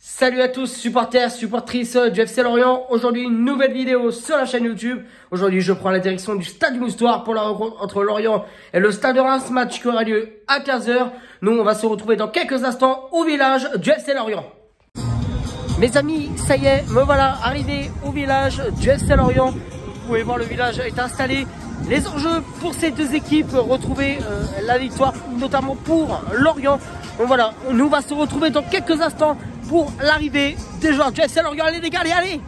Salut à tous, supporters, supportrices du FC Lorient. Aujourd'hui, une nouvelle vidéo sur la chaîne YouTube. Aujourd'hui, je prends la direction du Stade du Moustoir pour la rencontre entre Lorient et le Stade de Reims, match qui aura lieu à 15 h. Nous, on va se retrouver dans quelques instants au village du FC Lorient. Mes amis, ça y est, me voilà arrivé au village du FC Lorient. Vous pouvez voir, le village est installé. Les enjeux pour ces deux équipes, retrouver la victoire, notamment pour Lorient. Donc voilà, nous on va se retrouver dans quelques instants pour l'arrivée des joueurs du FC Lorient. Allez les gars, allez.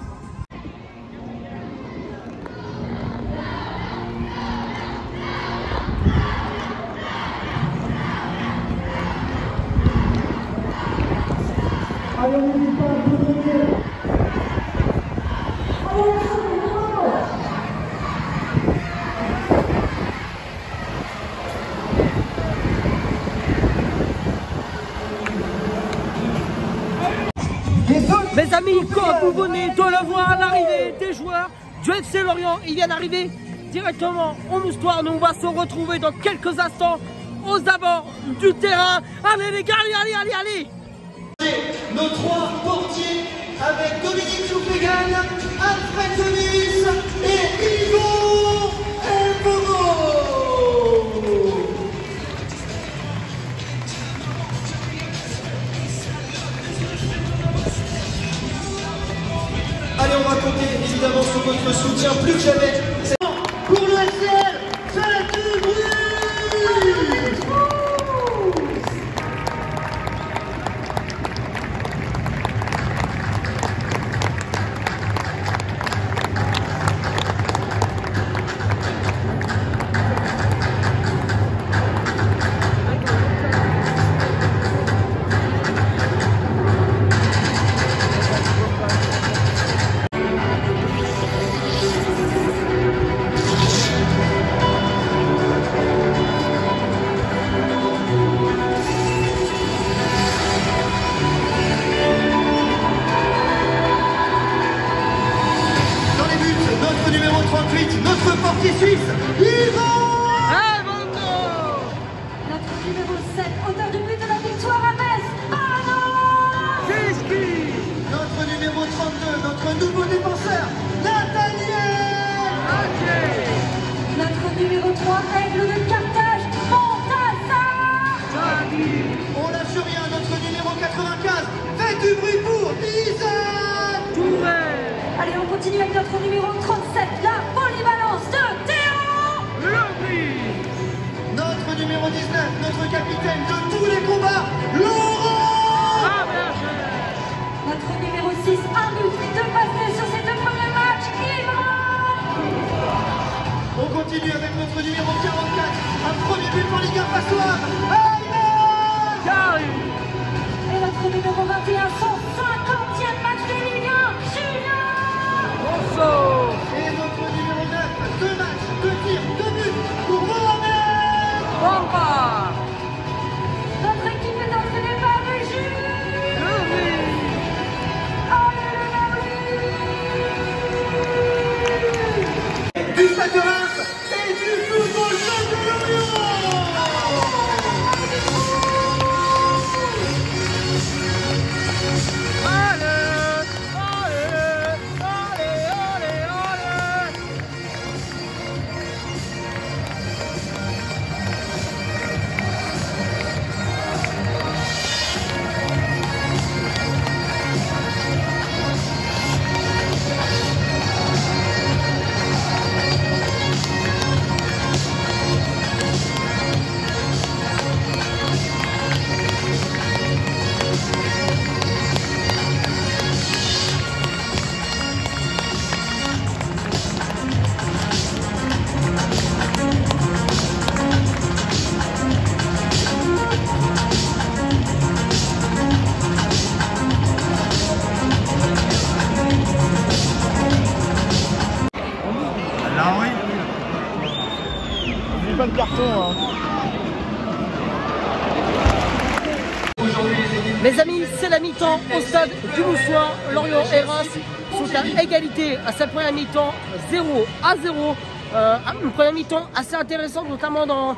Mes amis, comme vous venez de le voir, l'arrivée des joueurs du FC Lorient, ils viennent arriver directement au Moustoir. Nous on va se retrouver dans quelques instants aux abords du terrain. Allez les gars, allez. Nos trois portiers avec Dominique Choufegan, Alfred Denis et Ivo Mbogo. Allez, on va compter évidemment sur votre soutien plus que jamais. Pour le SL, faites du bruit! Notre portier suisse, Ivo Mbogo. Notre numéro 7, auteur du but de la victoire à Metz, Arnaud Fischki. Notre numéro 32, notre nouveau défenseur, Nathaniel Okay. Notre numéro 3, aigle de Carthage, Montassar. On lâche rien, notre numéro 95, faites du bruit pour Isaac Touré. Allez, on continue avec notre numéro 37, la polyvalence de Théo Lobby. Notre numéro 19, notre capitaine de tous les combats, Laurent Notre numéro 6, un but, 2 passes sur ses 2 premiers matchs, Yvan. On continue avec notre numéro 44, un premier but pour Ligue 1 Passoire, Ayman Karim. Et notre numéro 21, son 50e match de Ligue 1, Julien. Et notre numéro 9, 2 matchs, 2 tirs, 2 buts pour Mohamed Bamba. Notre équipe est entraînée par le Jules. Allez, du Stade de Reims et du football club de Lorient. Pas de carton, hein. Mes amis, c'est la mi-temps au stade du Moustoir. Lorient et Reims sont à égalité à cette première mi-temps, 0-0. Une première mi-temps assez intéressante, notamment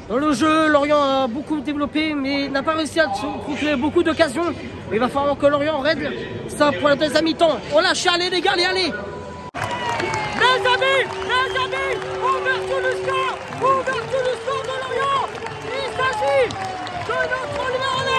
Dans le jeu, Lorient a beaucoup développé, mais n'a pas réussi à se procurer beaucoup d'occasions. Il va falloir que Lorient règle ça pour la deuxième mi-temps. On lâche, allez les gars, allez. Les amis, ouverture du score de Lorient. Il s'agit de notre numéro 9.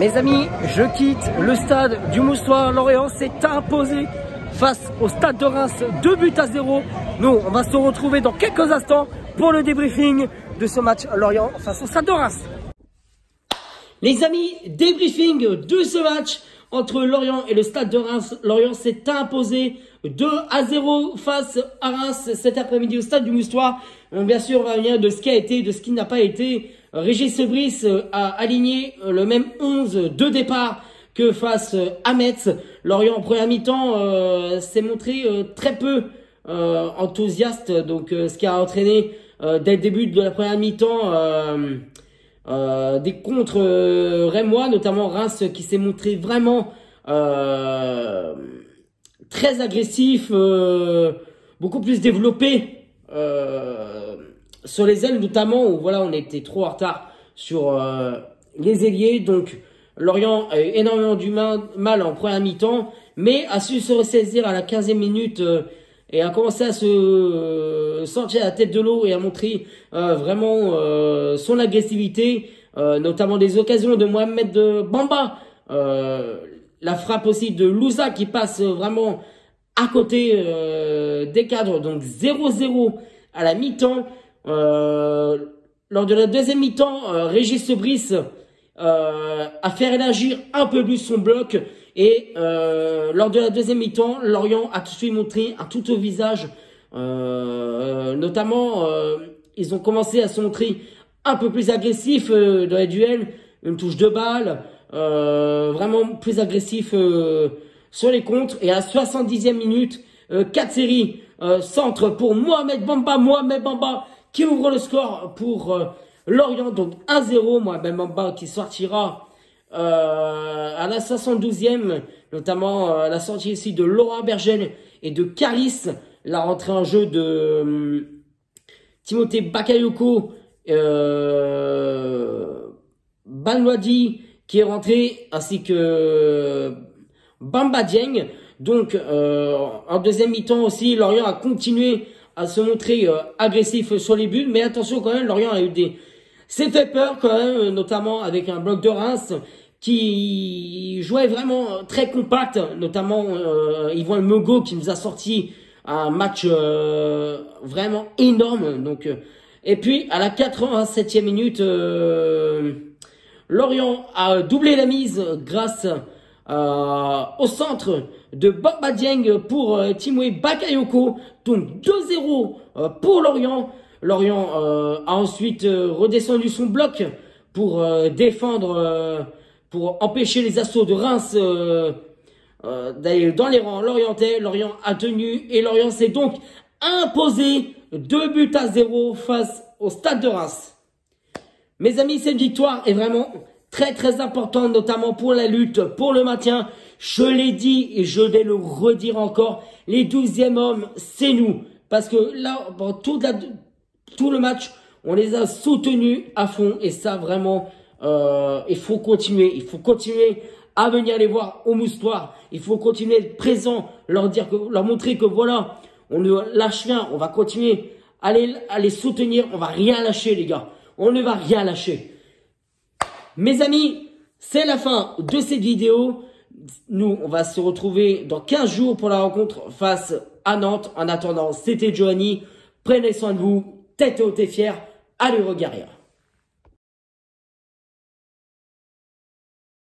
Mes amis, je quitte le stade du Moustoir. Lorient s'est imposé face au stade de Reims, 2-0. Nous, on va se retrouver dans quelques instants pour le débriefing de ce match Lorient face au stade de Reims. Les amis, débriefing de ce match entre Lorient et le Stade de Reims. Lorient s'est imposé 2-0 face à Reims cet après-midi au Stade du Moustoir. Bien sûr, on va venir de ce qui a été, de ce qui n'a pas été. Régis Sebris a aligné le même 11 de départ que face à Metz. Lorient en première mi-temps s'est montré très peu enthousiaste, donc ce qui a entraîné dès le début de la première mi-temps des contres rémois, notamment Reims qui s'est montré vraiment très agressif, beaucoup plus développé sur les ailes notamment, où voilà, on était trop en retard sur les ailiers. Donc Lorient a eu énormément du mal en première mi-temps, mais a su se ressaisir à la 15e minute et a commencé à se sortir la tête de l'eau et à montrer vraiment son agressivité, notamment des occasions de Mohamed Bamba, la frappe aussi de Louza qui passe vraiment à côté des cadres. Donc 0-0 à la mi-temps. Lors de la deuxième mi-temps, Régis Sebris à faire élargir un peu plus son bloc, et lors de la deuxième mi-temps, Lorient a tout de suite montré un tout au visage, notamment ils ont commencé à se montrer un peu plus agressifs dans les duels, une touche de balle, vraiment plus agressif sur les contres. Et à la 70e minute, 4 séries, centre pour Mohamed Bamba qui ouvre le score pour Lorient, donc 1-0, Mohamed Bamba qui sortira à la 72e, notamment la sortie ici de Laurent Bergel et de Caris, la rentrée en jeu de Timothée Bakayoko, Banwadi qui est rentré, ainsi que Bamba Dieng. Donc en deuxième mi-temps aussi, Lorient a continué à se montrer agressif sur les buts, mais attention quand même, Lorient a eu s'est fait peur quand même, notamment avec un bloc de Reims qui jouait vraiment très compact, notamment Yvan Mogo qui nous a sorti un match vraiment énorme. Donc et puis à la 87e minute, Lorient a doublé la mise grâce au centre de Bamba Dieng pour Timothée Bakayoko. Donc 2-0 pour Lorient. Lorient a ensuite redescendu son bloc pour défendre, pour empêcher les assauts de Reims d'aller dans les rangs lorientais. Lorient a tenu et Lorient s'est donc imposé 2-0 face au Stade de Reims. Mes amis, cette victoire est vraiment très très importante, notamment pour la lutte, pour le maintien. Je l'ai dit et je vais le redire encore, les 12e hommes, c'est nous. Parce que là, pendant tout le match, on les a soutenus à fond. Et ça, vraiment, il faut continuer. Il faut continuer à venir les voir au Moustoir. Il faut continuer à être présent, leur montrer que voilà, on ne lâche rien. On va continuer à les soutenir. On va rien lâcher, les gars. On ne va rien lâcher. Mes amis, c'est la fin de cette vidéo. Nous, on va se retrouver dans 15 jours pour la rencontre face à Nantes. En attendant, c'était Giovanni. Prenez soin de vous. Tête haute et fière. Allez, regarder.